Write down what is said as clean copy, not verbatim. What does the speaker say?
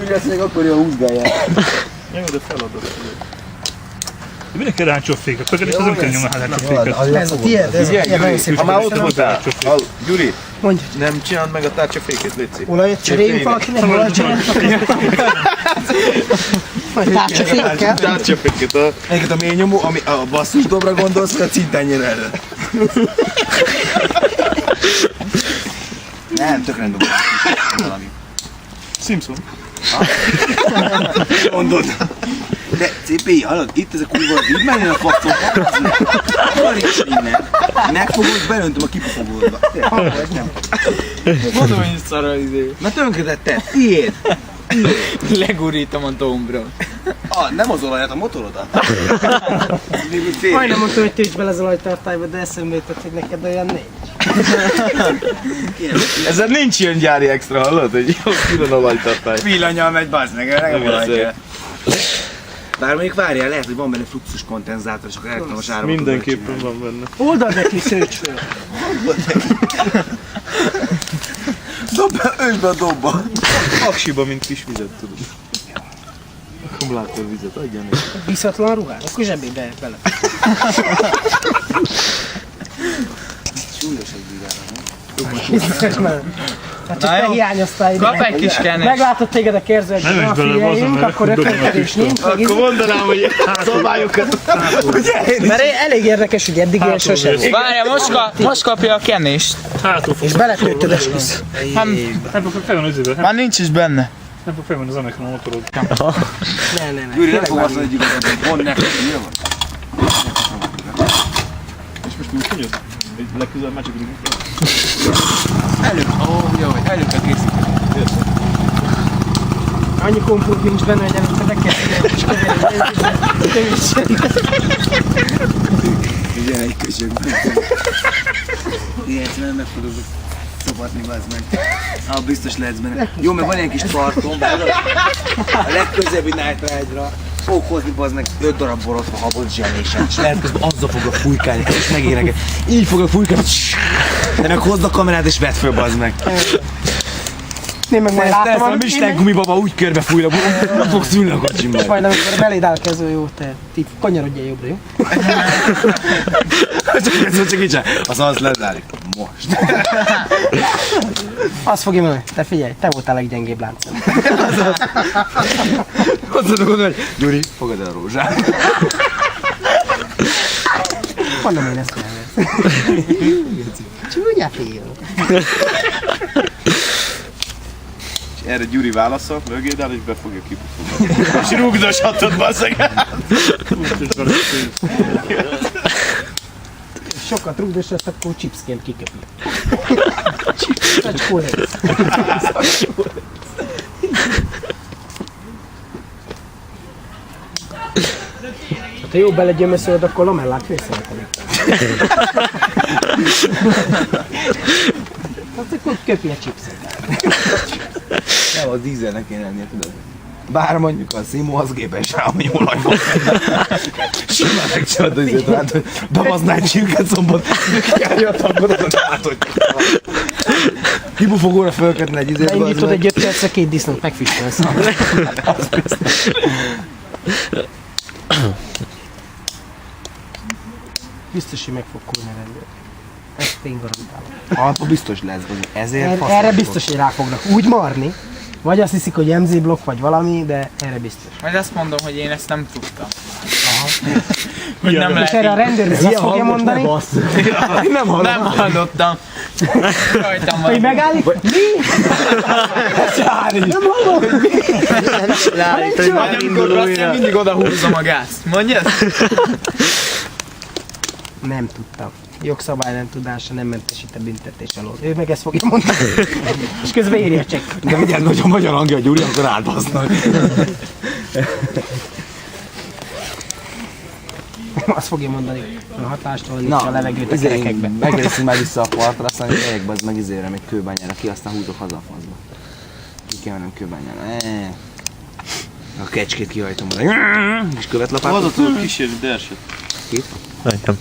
Úgy lesz még akkor jó húzgálják. Jó, de feladott. Mindenki ráncsobb féket, akkor itt az nem kell nyomni a ráncsobb féket. Ez a tiéd, ez nagyon szép. Ha már ott voltál, Gyuri, Mondj. nem csináld meg a tárcsaféket, létszik. Olajat cseréljünk valakinek, olajat cseréljünk. Vagy tárcsafékkel. Tárcsaféket, Egyébként a mély nyomó, ami a basszus dobra gondolsz, vagy a cintányira erre? Nem, tök rendben valami. Simpson. Mondod. De CPI, hallod, itt ez a kurva, így menjen a faktor, karíts innen. Megfogod, belöntöm a kipufogódba. Mondom, hogy szar az izé. Na tönkretetted, tiéd. Legurítom a dombra. Nem az olajat, a motorodat. Majdnem mondta, hogy tűjts bele az olajtartályba, de eszembe jutott, hogy neked olyan nincs. Ezen nincs ilyen gyári extra, hallod? Hogy jó külön olajtartály. Villanyal megy, bazd meg, nem olaj kell. Bár mondjuk várjál, lehet, hogy van benne fluxus kondenzátor, és akkor elektromos áramot. Mindenképpen van benne. Oldaldekli szőcs föl. Dobd be, ösd be a dobba. Aksiba, mint kis vizet, tudod. Akkumulátor vizet, adja meg. Bízhatlan ruhát, akkor zsebébe bele. Súlyos egy vigára, nem? Hát csak te hiányoztál ide. Kap egy kis kenést. Meglátott téged a kérzőekben, Nem is a bele figyeljünk, bazza, akkor mert rökönykedés nincs. Akkor mondanám, hogy szabályokat. Mert elég érdekes, hogy eddig ilyen sosem. Várja, most kapja a kenést. Hátul fog. És beletőtted a svisz. Nem fog felvenni az időt. Már nincs is benne. Nem fog felvenni az Amerikan motorod. Ne. Gyuri, nem fog azt mondani, hogy igazad, mond neked, hogy mi van? És most úgy tudod? Legközelebb már csak rúgunk fel. Előbb kell készíteni. Annyi kompót nincs benne, hogy előtte be kell szívni, és keverni. Ugye egy köcsög. Ilyet nem meg tudod szopatni, bazd meg. Biztos lehetsz benne. Jó, meg van ilyen kis tartom, a legközebbi Night Ride-ra fogok hozni, bazd meg 5 darab borotva habot zsenésen, és lehet közben azzal fogok fújkálni, és megéreget. Így fogok fújkálni, de meg hozd a kamerát és vedd föl, bazd meg. Én meg majd látom, a Michelin gumibaba úgy körbe fújna, nem fogsz ülni a kocsimban. majd amikor beléd áll kezdő, jó, te kanyarodjál jobbra, jó? Csak így sem. Az lezárjuk. Most. Azt fogja mondani, te figyelj, te voltál a leggyengébb láncem. Azt mondod, hogy Gyuri, fogad el a rózsát. Mondom én ezt nem. Csúnya fiú. És erre Gyuri válaszol, mögéd el és be fogja kipufogni. És rúgdoshatod, basszeg! Sokat rúgdosott, akkor chipsként kiköpni. Szacskó lesz. Ha te jó belegyömöszölöd, akkor lamellát félszeretelik. Hát akkor köpj a chipset. Nem, az dízelnek kéne lennie, tudod? Bár mondjuk a Simo az gépes rá, hogy olaj van. Simán megcsinálod az izét, hát, hogy bebaznál egy csirketszombot, kiállja a tankot, azon átadja. Kibufogóra fölkötne egy izét. Beindítod egy 5 percre 2 disznót, megfüstölsz. Az biztos. Biztos, hogy meg fog kurni rendőr. Ezt én garantálom. Akkor biztos lesz, hogy ezért Erre biztos, hogy rá fognak úgy marni. Vagy azt hiszik, hogy MZ blokk vagy valami, de erre biztos. Majd azt mondom, hogy én ezt nem tudtam. Hogy nem És lehet erre a így. rendőr azt fogja mondani, Nem hallom. Nem hallottam. Rajtam hogy van. megállít. Mi? Nem hallom. Vagy amikor azt én mindig oda húzom a gázt. Mondja ezt? Nem tudtam. Jogszabály nem tudása nem mentesít a büntetés alól. Ő meg ezt fogja mondani. És közben írja a csekk. De vigyázz, nagyon magyar hangja a Gyuri, akkor átbasznak. Azt fogja mondani, a hatástól nincs a levegőt a kerekekbe. Megveszünk már vissza a partra, aztán megyek be, meg izére, meg kőbányára ki, aztán húzok haza a faszba. Ki kell mennem kőbányára. A kecskét kihajtom oda. És követlapátot. Hozott tudod kísérni Derset. Kit? Nekem.